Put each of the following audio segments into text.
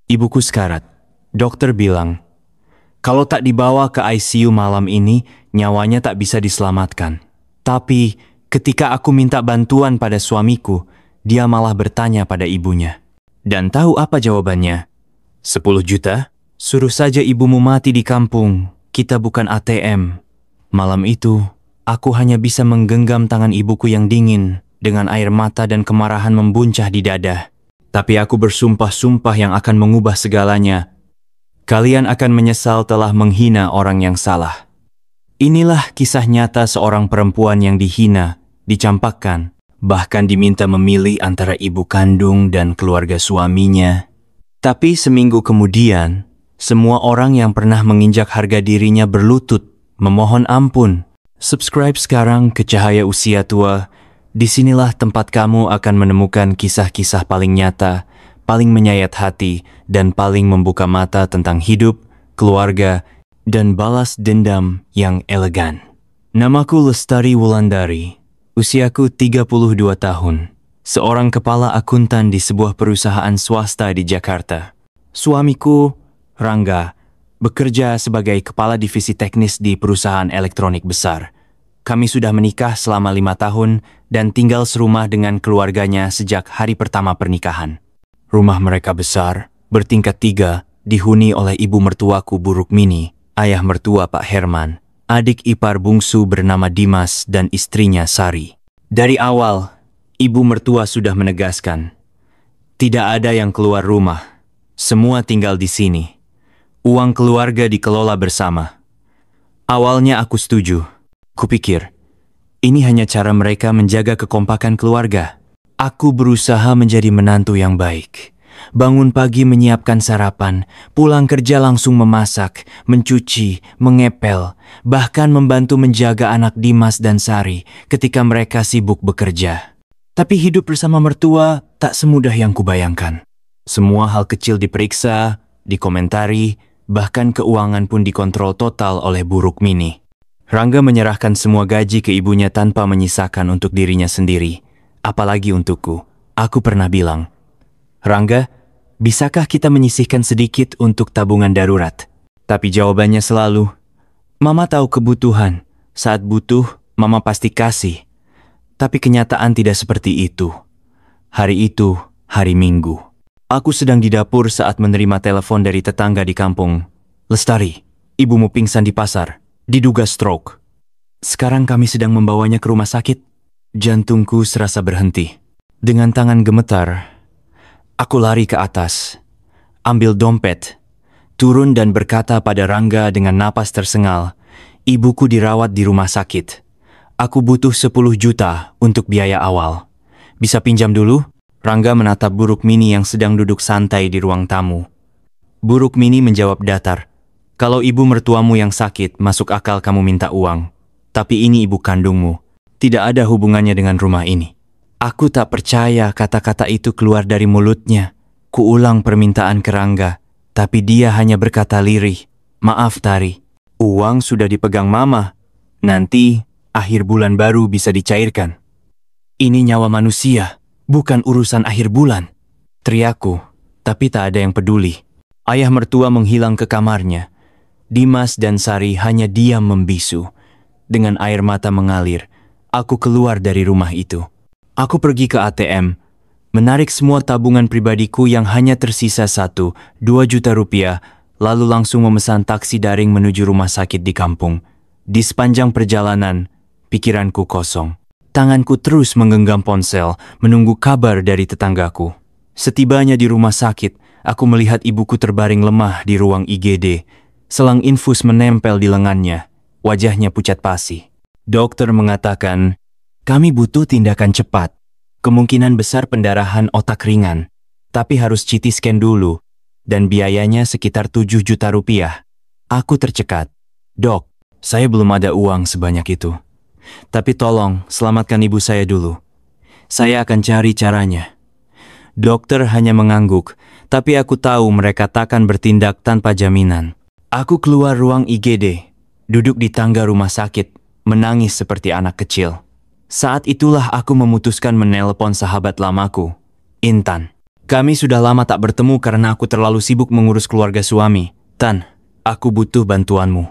Ibuku sekarat. Dokter bilang, kalau tak dibawa ke ICU malam ini, nyawanya tak bisa diselamatkan. Tapi ketika aku minta bantuan pada suamiku, dia malah bertanya pada ibunya. Dan tahu apa jawabannya? 10 juta? Suruh saja ibumu mati di kampung. Kita bukan ATM. Malam itu, aku hanya bisa menggenggam tangan ibuku yang dingin dengan air mata dan kemarahan membuncah di dada. Tapi aku bersumpah-sumpah yang akan mengubah segalanya. Kalian akan menyesal telah menghina orang yang salah. Inilah kisah nyata seorang perempuan yang dihina, dicampakkan, bahkan diminta memilih antara ibu kandung dan keluarga suaminya. Tapi seminggu kemudian, semua orang yang pernah menginjak harga dirinya berlutut, memohon ampun. Subscribe sekarang ke Cahaya Usia Tua. Disinilah tempat kamu akan menemukan kisah-kisah paling nyata, paling menyayat hati, dan paling membuka mata tentang hidup, keluarga, dan balas dendam yang elegan. Namaku Lestari Wulandari, usiaku 32 tahun, seorang kepala akuntan di sebuah perusahaan swasta di Jakarta. Suamiku, Rangga, bekerja sebagai kepala divisi teknis di perusahaan elektronik besar. Kami sudah menikah selama 5 tahun dan tinggal serumah dengan keluarganya sejak hari pertama pernikahan. Rumah mereka besar, bertingkat 3, dihuni oleh ibu mertuaku Bu Rukmini, ayah mertua Pak Herman, adik ipar bungsu bernama Dimas dan istrinya Sari. Dari awal, ibu mertua sudah menegaskan, tidak ada yang keluar rumah, semua tinggal di sini. Uang keluarga dikelola bersama. Awalnya aku setuju. Kupikir, ini hanya cara mereka menjaga kekompakan keluarga. Aku berusaha menjadi menantu yang baik. Bangun pagi menyiapkan sarapan, pulang kerja langsung memasak, mencuci, mengepel, bahkan membantu menjaga anak Dimas dan Sari ketika mereka sibuk bekerja. Tapi hidup bersama mertua tak semudah yang kubayangkan. Semua hal kecil diperiksa, dikomentari, bahkan keuangan pun dikontrol total oleh Bu Rukmini. Rangga menyerahkan semua gaji ke ibunya tanpa menyisakan untuk dirinya sendiri, apalagi untukku. Aku pernah bilang, Rangga, bisakah kita menyisihkan sedikit untuk tabungan darurat? Tapi jawabannya selalu, Mama tahu kebutuhan. Saat butuh, Mama pasti kasih. Tapi kenyataan tidak seperti itu. Hari itu, hari Minggu. Aku sedang di dapur saat menerima telepon dari tetangga di kampung. Lestari, ibumu pingsan di pasar. Diduga stroke. Sekarang kami sedang membawanya ke rumah sakit. Jantungku serasa berhenti. Dengan tangan gemetar, aku lari ke atas, ambil dompet, turun dan berkata pada Rangga dengan napas tersengal, ibuku dirawat di rumah sakit. Aku butuh 10 juta untuk biaya awal. Bisa pinjam dulu? Rangga menatap Bu Rukmini yang sedang duduk santai di ruang tamu. Bu Rukmini menjawab datar, kalau ibu mertuamu yang sakit, masuk akal kamu minta uang. Tapi ini ibu kandungmu. Tidak ada hubungannya dengan rumah ini. Aku tak percaya kata-kata itu keluar dari mulutnya. Kuulang permintaan ke Rangga, tapi dia hanya berkata lirih. Maaf Tari, uang sudah dipegang Mama. Nanti, akhir bulan baru bisa dicairkan. Ini nyawa manusia, bukan urusan akhir bulan. Teriakku, tapi tak ada yang peduli. Ayah mertua menghilang ke kamarnya. Dimas dan Sari hanya diam membisu. Dengan air mata mengalir, aku keluar dari rumah itu. Aku pergi ke ATM, menarik semua tabungan pribadiku yang hanya tersisa 1-2 juta rupiah, lalu langsung memesan taksi daring menuju rumah sakit di kampung. Di sepanjang perjalanan, pikiranku kosong. Tanganku terus menggenggam ponsel, menunggu kabar dari tetanggaku. Setibanya di rumah sakit, aku melihat ibuku terbaring lemah di ruang IGD. Selang infus menempel di lengannya, wajahnya pucat pasi. Dokter mengatakan, kami butuh tindakan cepat. Kemungkinan besar pendarahan otak ringan, tapi harus CT scan dulu, dan biayanya sekitar 7 juta rupiah. Aku tercekat. Dok, saya belum ada uang sebanyak itu. Tapi tolong, selamatkan ibu saya dulu. Saya akan cari caranya. Dokter hanya mengangguk, tapi aku tahu mereka takkan bertindak tanpa jaminan. Aku keluar ruang IGD, duduk di tangga rumah sakit, menangis seperti anak kecil. Saat itulah aku memutuskan menelpon sahabat lamaku, Intan. Kami sudah lama tak bertemu karena aku terlalu sibuk mengurus keluarga suami. Tan, aku butuh bantuanmu.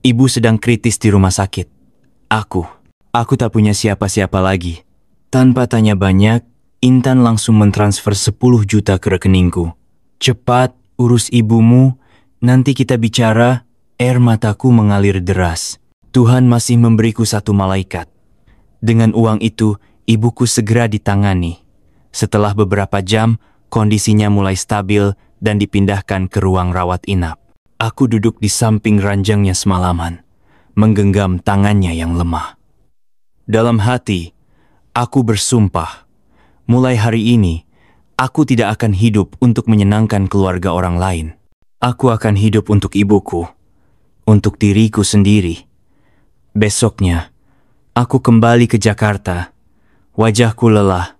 Ibu sedang kritis di rumah sakit. Aku tak punya siapa-siapa lagi. Tanpa tanya banyak, Intan langsung mentransfer 10 juta ke rekeningku. Cepat, urus ibumu, nanti kita bicara. Air mataku mengalir deras. Tuhan masih memberiku satu malaikat. Dengan uang itu, ibuku segera ditangani. Setelah beberapa jam, kondisinya mulai stabil dan dipindahkan ke ruang rawat inap. Aku duduk di samping ranjangnya semalaman, menggenggam tangannya yang lemah. Dalam hati, aku bersumpah, mulai hari ini, aku tidak akan hidup untuk menyenangkan keluarga orang lain. Aku akan hidup untuk ibuku, untuk diriku sendiri. Besoknya, aku kembali ke Jakarta. Wajahku lelah,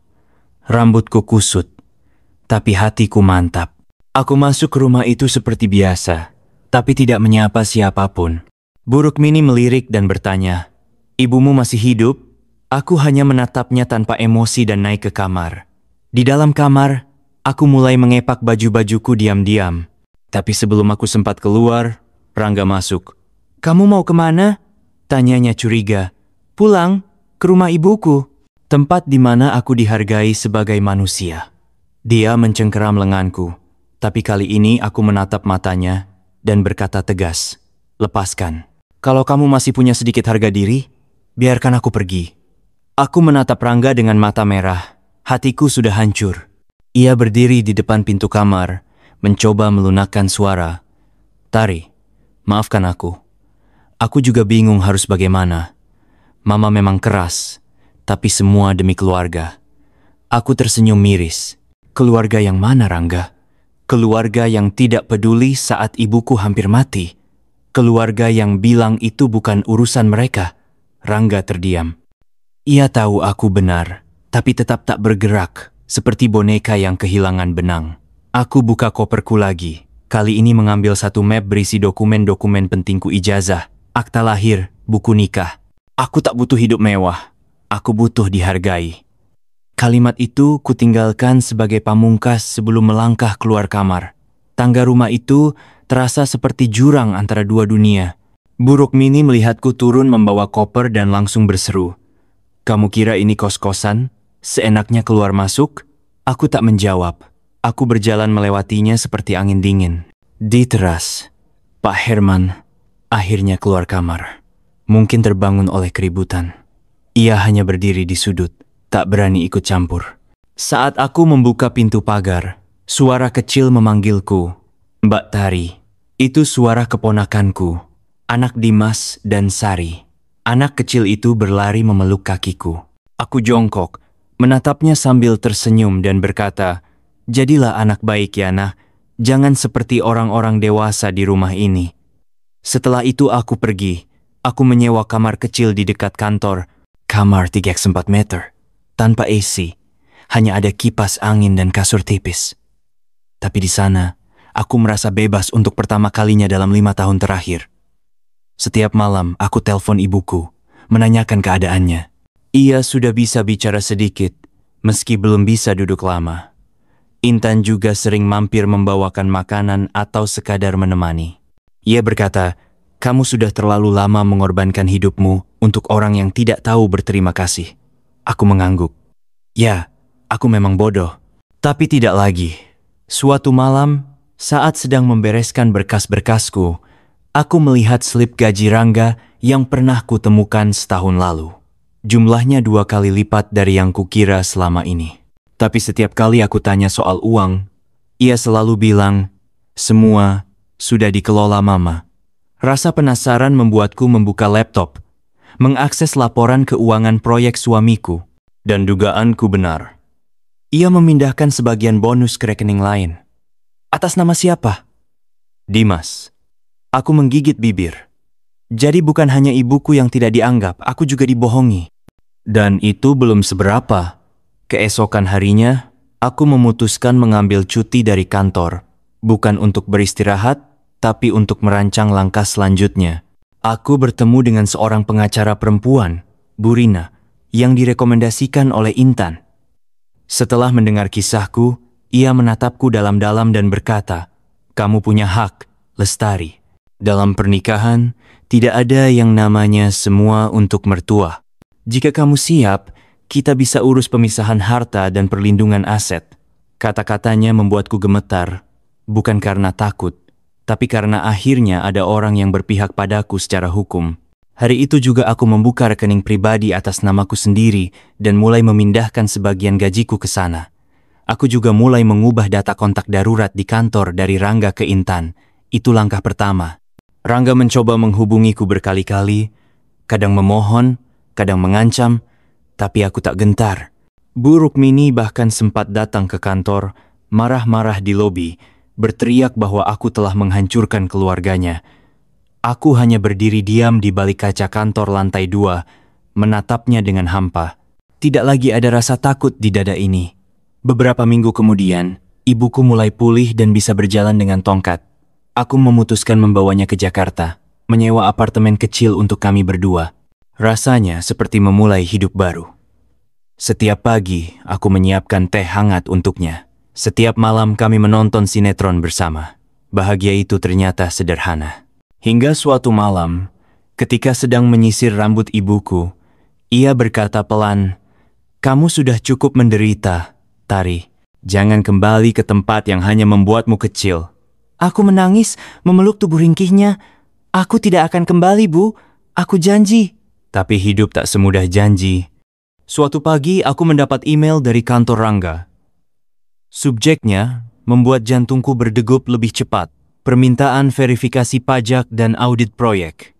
rambutku kusut, tapi hatiku mantap. Aku masuk ke rumah itu seperti biasa, tapi tidak menyapa siapapun. Bu Rukmini melirik dan bertanya, "Ibumu masih hidup?" Aku hanya menatapnya tanpa emosi dan naik ke kamar. Di dalam kamar, aku mulai mengepak baju-bajuku diam-diam. Tapi sebelum aku sempat keluar, Rangga masuk. "Kamu mau kemana?" Tanyanya curiga. "Pulang, ke rumah ibuku. Tempat di mana aku dihargai sebagai manusia." Dia mencengkeram lenganku, tapi kali ini aku menatap matanya dan berkata tegas, "Lepaskan. Kalau kamu masih punya sedikit harga diri, biarkan aku pergi." Aku menatap Rangga dengan mata merah. Hatiku sudah hancur. Ia berdiri di depan pintu kamar, mencoba melunakkan suara. "Tari, maafkan aku. Aku juga bingung harus bagaimana. Mama memang keras, tapi semua demi keluarga." Aku tersenyum miris. Keluarga yang mana, Rangga? Keluarga yang tidak peduli saat ibuku hampir mati. Keluarga yang bilang itu bukan urusan mereka. Rangga terdiam. Ia tahu aku benar, tapi tetap tak bergerak, seperti boneka yang kehilangan benang. Aku buka koperku lagi. Kali ini mengambil satu map berisi dokumen-dokumen pentingku, ijazah, akta lahir, buku nikah. Aku tak butuh hidup mewah. Aku butuh dihargai. Kalimat itu kutinggalkan sebagai pamungkas sebelum melangkah keluar kamar. Tangga rumah itu terasa seperti jurang antara dua dunia. Bu Rukmini melihatku turun membawa koper dan langsung berseru, "Kamu kira ini kos-kosan? Seenaknya keluar masuk?" Aku tak menjawab. Aku berjalan melewatinya seperti angin dingin. Di teras, Pak Herman akhirnya keluar kamar. Mungkin terbangun oleh keributan. Ia hanya berdiri di sudut, tak berani ikut campur. Saat aku membuka pintu pagar, suara kecil memanggilku, "Mbak Tari." Itu suara keponakanku, anak Dimas dan Sari. Anak kecil itu berlari memeluk kakiku. Aku jongkok, menatapnya sambil tersenyum dan berkata, "Jadilah anak baik ya, Nah. Jangan seperti orang-orang dewasa di rumah ini." Setelah itu aku pergi. Aku menyewa kamar kecil di dekat kantor. Kamar 3x4 meter, tanpa AC, hanya ada kipas angin dan kasur tipis. Tapi di sana, aku merasa bebas untuk pertama kalinya dalam 5 tahun terakhir. Setiap malam, aku telepon ibuku, menanyakan keadaannya. Ia sudah bisa bicara sedikit, meski belum bisa duduk lama. Intan juga sering mampir membawakan makanan atau sekadar menemani. Ia berkata, "Kamu sudah terlalu lama mengorbankan hidupmu untuk orang yang tidak tahu berterima kasih." Aku mengangguk. Ya, aku memang bodoh. Tapi tidak lagi. Suatu malam, saat sedang membereskan berkas-berkasku, aku melihat slip gaji Rangga yang pernah kutemukan setahun lalu. Jumlahnya 2 kali lipat dari yang kukira selama ini. Tapi setiap kali aku tanya soal uang, ia selalu bilang, "Semua sudah dikelola Mama." Rasa penasaran membuatku membuka laptop, mengakses laporan keuangan proyek suamiku, dan dugaanku benar. Ia memindahkan sebagian bonus ke rekening lain. Atas nama siapa? Dimas. Aku menggigit bibir. Jadi bukan hanya ibuku yang tidak dianggap, aku juga dibohongi. Dan itu belum seberapa. Keesokan harinya, aku memutuskan mengambil cuti dari kantor, bukan untuk beristirahat, tapi untuk merancang langkah selanjutnya. Aku bertemu dengan seorang pengacara perempuan, Bu Rina, yang direkomendasikan oleh Intan. Setelah mendengar kisahku, Ia menatapku dalam-dalam dan berkata, "Kamu punya hak, Lestari. Dalam pernikahan, tidak ada yang namanya semua untuk mertua. Jika kamu siap, kita bisa urus pemisahan harta dan perlindungan aset." Kata-katanya membuatku gemetar, bukan karena takut, tapi karena akhirnya ada orang yang berpihak padaku secara hukum. Hari itu juga aku membuka rekening pribadi atas namaku sendiri dan mulai memindahkan sebagian gajiku ke sana. Aku juga mulai mengubah data kontak darurat di kantor dari Rangga ke Intan. Itu langkah pertama. Rangga mencoba menghubungiku berkali-kali, kadang memohon, kadang mengancam, tapi aku tak gentar. Bu Rukmini bahkan sempat datang ke kantor, marah-marah di lobi, berteriak bahwa aku telah menghancurkan keluarganya. Aku hanya berdiri diam di balik kaca kantor lantai 2, menatapnya dengan hampa. Tidak lagi ada rasa takut di dada ini. Beberapa minggu kemudian, ibuku mulai pulih dan bisa berjalan dengan tongkat. Aku memutuskan membawanya ke Jakarta, menyewa apartemen kecil untuk kami berdua. Rasanya seperti memulai hidup baru. Setiap pagi, aku menyiapkan teh hangat untuknya. Setiap malam kami menonton sinetron bersama. Bahagia itu ternyata sederhana. Hingga suatu malam, ketika sedang menyisir rambut ibuku, ia berkata pelan, "Kamu sudah cukup menderita, Tari. Jangan kembali ke tempat yang hanya membuatmu kecil." Aku menangis, memeluk tubuh ringkihnya. "Aku tidak akan kembali, Bu. Aku janji." Tapi hidup tak semudah janji. Suatu pagi aku mendapat email dari kantor Rangga. Subjeknya membuat jantungku berdegup lebih cepat. Permintaan verifikasi pajak dan audit proyek.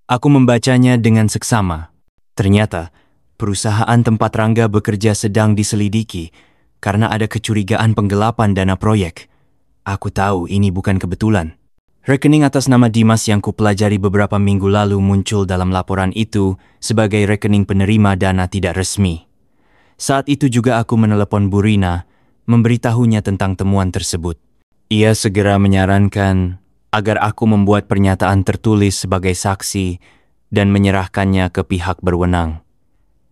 Aku membacanya dengan seksama. Ternyata, perusahaan tempat Rangga bekerja sedang diselidiki karena ada kecurigaan penggelapan dana proyek. Aku tahu ini bukan kebetulan. Rekening atas nama Dimas yang kupelajari beberapa minggu lalu muncul dalam laporan itu sebagai rekening penerima dana tidak resmi. Saat itu juga aku menelepon Bu Rina, memberitahunya tentang temuan tersebut. Ia segera menyarankan agar aku membuat pernyataan tertulis sebagai saksi dan menyerahkannya ke pihak berwenang.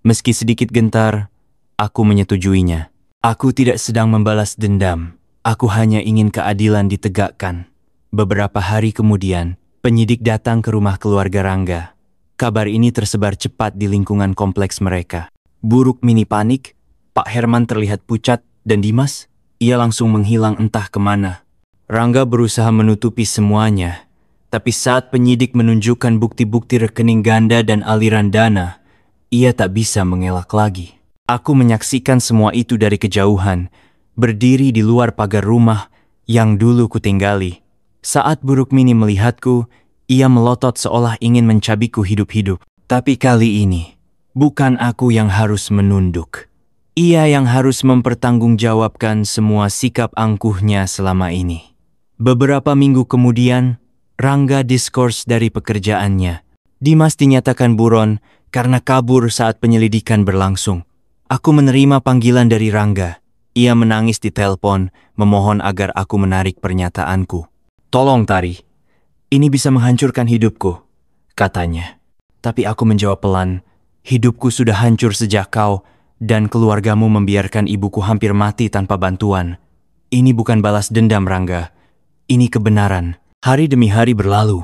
Meski sedikit gentar, aku menyetujuinya. Aku tidak sedang membalas dendam. Aku hanya ingin keadilan ditegakkan. Beberapa hari kemudian, penyidik datang ke rumah keluarga Rangga. Kabar ini tersebar cepat di lingkungan kompleks mereka. Bu Rukmini panik, Pak Herman terlihat pucat, dan Dimas, ia langsung menghilang entah kemana. Rangga berusaha menutupi semuanya, tapi saat penyidik menunjukkan bukti-bukti rekening ganda dan aliran dana, ia tak bisa mengelak lagi. Aku menyaksikan semua itu dari kejauhan, berdiri di luar pagar rumah yang dulu kutinggali. Saat Bu Rukmini melihatku, ia melotot seolah ingin mencabiku hidup-hidup. Tapi kali ini, bukan aku yang harus menunduk. Ia yang harus mempertanggungjawabkan semua sikap angkuhnya selama ini. Beberapa minggu kemudian, Rangga diskors dari pekerjaannya. Dimas dinyatakan buron karena kabur saat penyelidikan berlangsung. Aku menerima panggilan dari Rangga. Ia menangis di telepon, memohon agar aku menarik pernyataanku. "Tolong, Tari, ini bisa menghancurkan hidupku," katanya. Tapi aku menjawab pelan, "Hidupku sudah hancur sejak kau dan keluargamu membiarkan ibuku hampir mati tanpa bantuan. Ini bukan balas dendam, Rangga. Ini kebenaran." Hari demi hari berlalu.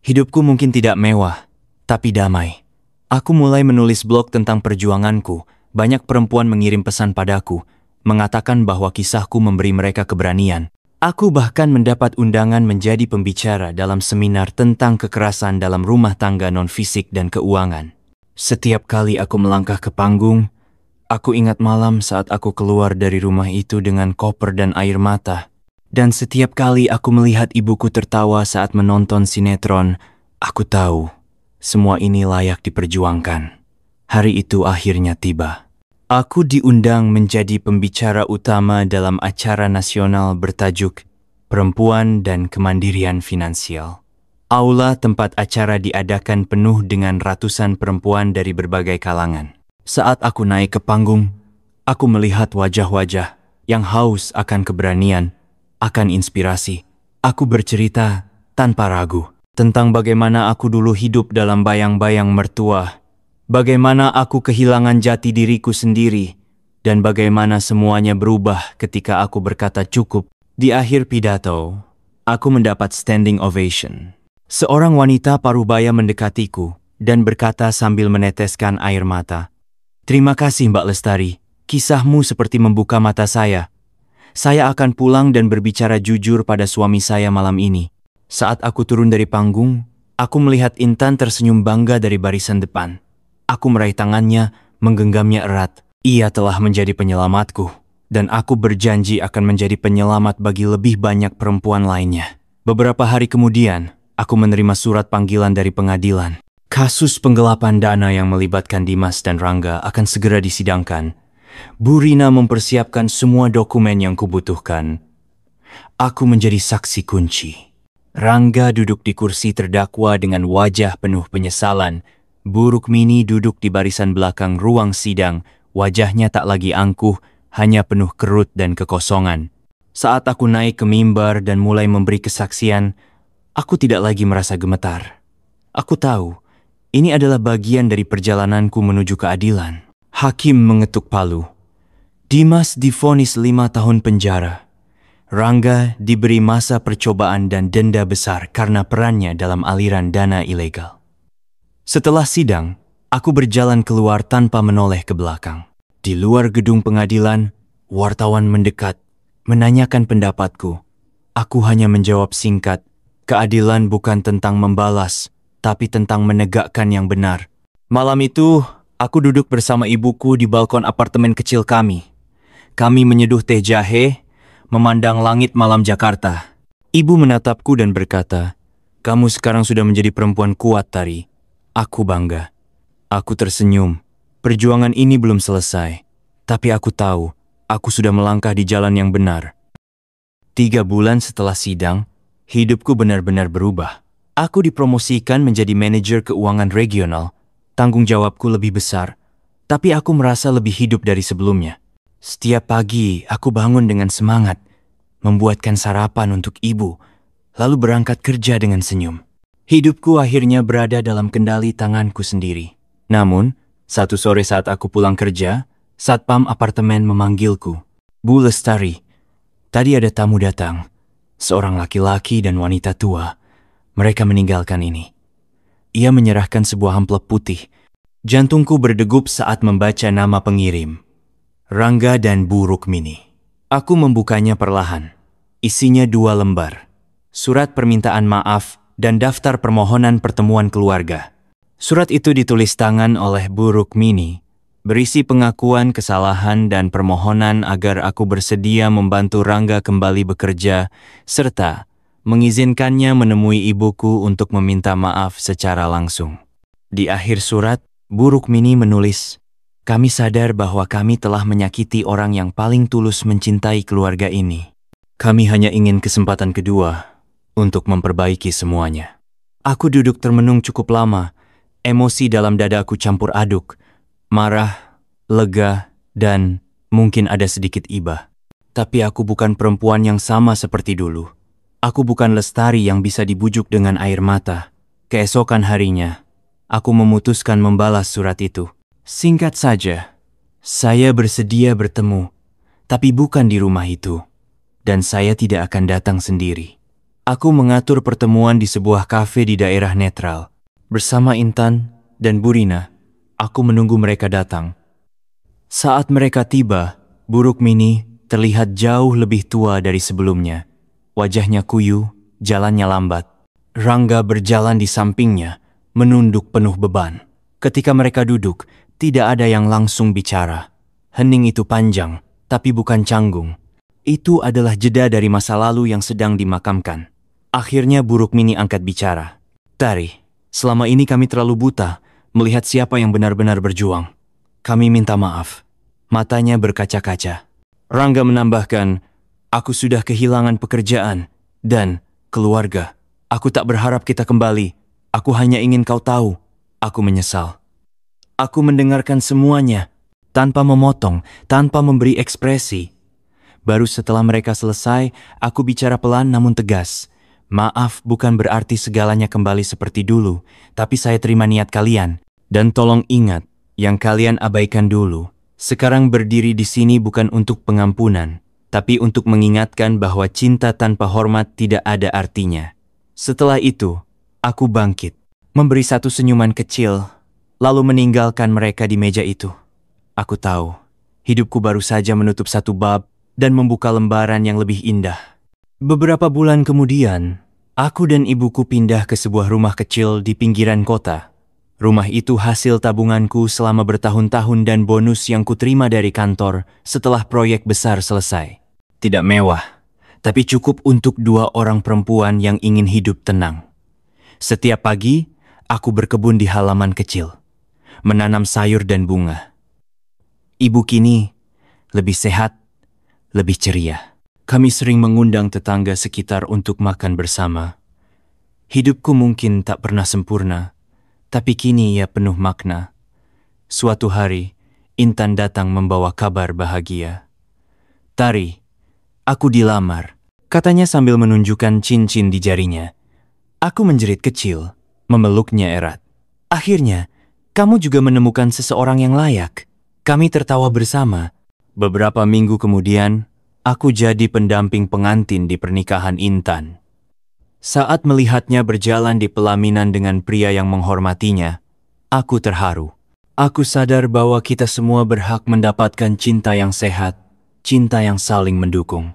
Hidupku mungkin tidak mewah, tapi damai. Aku mulai menulis blog tentang perjuanganku. Banyak perempuan mengirim pesan padaku, mengatakan bahwa kisahku memberi mereka keberanian. Aku bahkan mendapat undangan menjadi pembicara dalam seminar tentang kekerasan dalam rumah tangga non-fisik dan keuangan. Setiap kali aku melangkah ke panggung, aku ingat malam saat aku keluar dari rumah itu dengan koper dan air mata. Dan setiap kali aku melihat ibuku tertawa saat menonton sinetron, aku tahu semua ini layak diperjuangkan. Hari itu akhirnya tiba. Aku diundang menjadi pembicara utama dalam acara nasional bertajuk Perempuan dan Kemandirian Finansial. Aula tempat acara diadakan penuh dengan ratusan perempuan dari berbagai kalangan. Saat aku naik ke panggung, aku melihat wajah-wajah yang haus akan keberanian, akan inspirasi. Aku bercerita tanpa ragu tentang bagaimana aku dulu hidup dalam bayang-bayang mertua, bagaimana aku kehilangan jati diriku sendiri, dan bagaimana semuanya berubah ketika aku berkata cukup. Di akhir pidato, aku mendapat standing ovation. Seorang wanita parubaya mendekatiku dan berkata sambil meneteskan air mata, "Terima kasih Mbak Lestari, kisahmu seperti membuka mata saya. Saya akan pulang dan berbicara jujur pada suami saya malam ini." Saat aku turun dari panggung, aku melihat Intan tersenyum bangga dari barisan depan. Aku meraih tangannya, menggenggamnya erat. Ia telah menjadi penyelamatku. Dan aku berjanji akan menjadi penyelamat bagi lebih banyak perempuan lainnya. Beberapa hari kemudian, aku menerima surat panggilan dari pengadilan. Kasus penggelapan dana yang melibatkan Dimas dan Rangga akan segera disidangkan. Bu Rina mempersiapkan semua dokumen yang kubutuhkan. Aku menjadi saksi kunci. Rangga duduk di kursi terdakwa dengan wajah penuh penyesalan. Bu Rukmini duduk di barisan belakang ruang sidang. Wajahnya tak lagi angkuh, hanya penuh kerut dan kekosongan. Saat aku naik ke mimbar dan mulai memberi kesaksian, aku tidak lagi merasa gemetar. Aku tahu, ini adalah bagian dari perjalananku menuju keadilan. Hakim mengetuk palu. Dimas divonis 5 tahun penjara. Rangga diberi masa percobaan dan denda besar karena perannya dalam aliran dana ilegal. Setelah sidang, aku berjalan keluar tanpa menoleh ke belakang. Di luar gedung pengadilan, wartawan mendekat, menanyakan pendapatku. Aku hanya menjawab singkat, keadilan bukan tentang membalas, tapi tentang menegakkan yang benar. Malam itu, aku duduk bersama ibuku di balkon apartemen kecil kami. Kami menyeduh teh jahe, memandang langit malam Jakarta. Ibu menatapku dan berkata, "Kamu sekarang sudah menjadi perempuan kuat, Tari." Aku bangga. Aku tersenyum. Perjuangan ini belum selesai, tapi aku tahu aku sudah melangkah di jalan yang benar. 3 bulan setelah sidang, hidupku benar-benar berubah. Aku dipromosikan menjadi manajer keuangan regional. Tanggung jawabku lebih besar, tapi aku merasa lebih hidup dari sebelumnya. Setiap pagi aku bangun dengan semangat, membuatkan sarapan untuk ibu, lalu berangkat kerja dengan senyum. Hidupku akhirnya berada dalam kendali tanganku sendiri. Namun, satu sore saat aku pulang kerja, satpam apartemen memanggilku. "Bu Lestari, tadi ada tamu datang. Seorang laki-laki dan wanita tua. Mereka meninggalkan ini." Ia menyerahkan sebuah amplop putih. Jantungku berdegup saat membaca nama pengirim. Rangga dan Bu Rukmini. Aku membukanya perlahan. Isinya 2 lembar. Surat permintaan maaf dan daftar permohonan pertemuan keluarga. Surat itu ditulis tangan oleh Bu Rukmini, berisi pengakuan kesalahan dan permohonan agar aku bersedia membantu Rangga kembali bekerja, serta mengizinkannya menemui ibuku untuk meminta maaf secara langsung. Di akhir surat, Bu Rukmini menulis, "Kami sadar bahwa kami telah menyakiti orang yang paling tulus mencintai keluarga ini. Kami hanya ingin kesempatan kedua untuk memperbaiki semuanya." Aku duduk termenung cukup lama. Emosi dalam dadaku campur aduk, marah, lega, dan mungkin ada sedikit iba. Tapi aku bukan perempuan yang sama seperti dulu. Aku bukan Lestari yang bisa dibujuk dengan air mata. Keesokan harinya, aku memutuskan membalas surat itu. Singkat saja, saya bersedia bertemu, tapi bukan di rumah itu. Dan saya tidak akan datang sendiri. Aku mengatur pertemuan di sebuah kafe di daerah netral. Bersama Intan dan Bu Rina, aku menunggu mereka datang. Saat mereka tiba, Bu Rukmini terlihat jauh lebih tua dari sebelumnya. Wajahnya kuyu, jalannya lambat. Rangga berjalan di sampingnya, menunduk penuh beban. Ketika mereka duduk, tidak ada yang langsung bicara. Hening itu panjang, tapi bukan canggung. Itu adalah jeda dari masa lalu yang sedang dimakamkan. Akhirnya Bu Rukmini angkat bicara. "Tari, selama ini kami terlalu buta melihat siapa yang benar-benar berjuang. Kami minta maaf." Matanya berkaca-kaca. Rangga menambahkan, "Aku sudah kehilangan pekerjaan dan keluarga. Aku tak berharap kita kembali. Aku hanya ingin kau tahu. Aku menyesal." Aku mendengarkan semuanya, tanpa memotong, tanpa memberi ekspresi. Baru setelah mereka selesai, aku bicara pelan namun tegas. "Maaf bukan berarti segalanya kembali seperti dulu, tapi saya terima niat kalian. Dan tolong ingat, yang kalian abaikan dulu, Sekarang berdiri di sini bukan untuk pengampunan, tapi untuk mengingatkan bahwa cinta tanpa hormat tidak ada artinya. Setelah itu, aku bangkit, memberi satu senyuman kecil, lalu meninggalkan mereka di meja itu. Aku tahu, hidupku baru saja menutup satu bab dan membuka lembaran yang lebih indah. Beberapa bulan kemudian, aku dan ibuku pindah ke sebuah rumah kecil di pinggiran kota. Rumah itu hasil tabunganku selama bertahun-tahun dan bonus yang kuterima dari kantor setelah proyek besar selesai. Tidak mewah, tapi cukup untuk 2 orang perempuan yang ingin hidup tenang. Setiap pagi, aku berkebun di halaman kecil, menanam sayur dan bunga. Ibu kini lebih sehat, lebih ceria. Kami sering mengundang tetangga sekitar untuk makan bersama. Hidupku mungkin tak pernah sempurna, tapi kini ia penuh makna. Suatu hari, Intan datang membawa kabar bahagia. "Tari, aku dilamar," katanya sambil menunjukkan cincin di jarinya. Aku menjerit kecil, memeluknya erat. "Akhirnya, kamu juga menemukan seseorang yang layak." Kami tertawa bersama. Beberapa minggu kemudian, aku jadi pendamping pengantin di pernikahan Intan. Saat melihatnya berjalan di pelaminan dengan pria yang menghormatinya, aku terharu. Aku sadar bahwa kita semua berhak mendapatkan cinta yang sehat, cinta yang saling mendukung.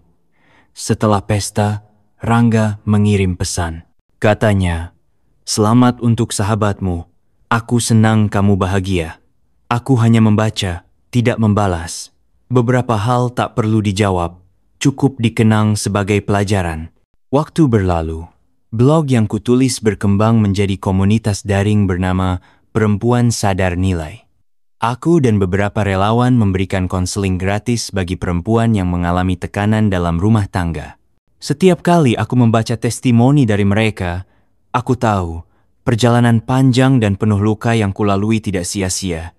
Setelah pesta, Rangga mengirim pesan. Katanya, "Selamat untuk sahabatmu. Aku senang kamu bahagia." Aku hanya membaca, tidak membalas. Beberapa hal tak perlu dijawab, cukup dikenang sebagai pelajaran. Waktu berlalu. Blog yang kutulis berkembang menjadi komunitas daring bernama Perempuan Sadar Nilai. Aku dan beberapa relawan memberikan konseling gratis bagi perempuan yang mengalami tekanan dalam rumah tangga. Setiap kali aku membaca testimoni dari mereka, aku tahu perjalanan panjang dan penuh luka yang kulalui tidak sia-sia.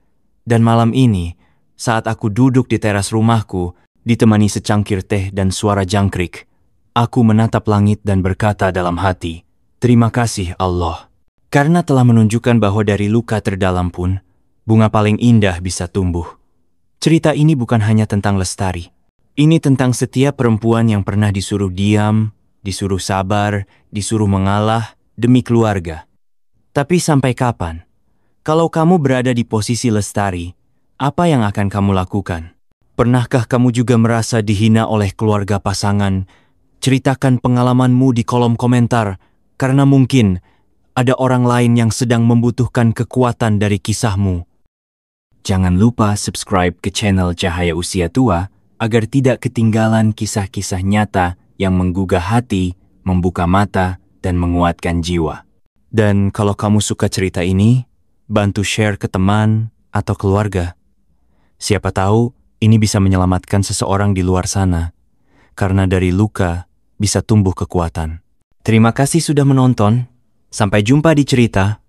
Dan malam ini, saat aku duduk di teras rumahku, ditemani secangkir teh dan suara jangkrik, aku menatap langit dan berkata dalam hati, "Terima kasih Allah." Karena telah menunjukkan bahwa dari luka terdalam pun, bunga paling indah bisa tumbuh. Cerita ini bukan hanya tentang Lestari. Ini tentang setiap perempuan yang pernah disuruh diam, disuruh sabar, disuruh mengalah demi keluarga. Tapi sampai kapan? Kalau kamu berada di posisi Lestari, apa yang akan kamu lakukan? Pernahkah kamu juga merasa dihina oleh keluarga pasangan? Ceritakan pengalamanmu di kolom komentar, karena mungkin ada orang lain yang sedang membutuhkan kekuatan dari kisahmu. Jangan lupa subscribe ke channel Cahaya Usia Tua agar tidak ketinggalan kisah-kisah nyata yang menggugah hati, membuka mata, dan menguatkan jiwa. Dan kalau kamu suka cerita ini, bantu share ke teman atau keluarga. Siapa tahu ini bisa menyelamatkan seseorang di luar sana. Karena dari luka bisa tumbuh kekuatan. Terima kasih sudah menonton. Sampai jumpa di cerita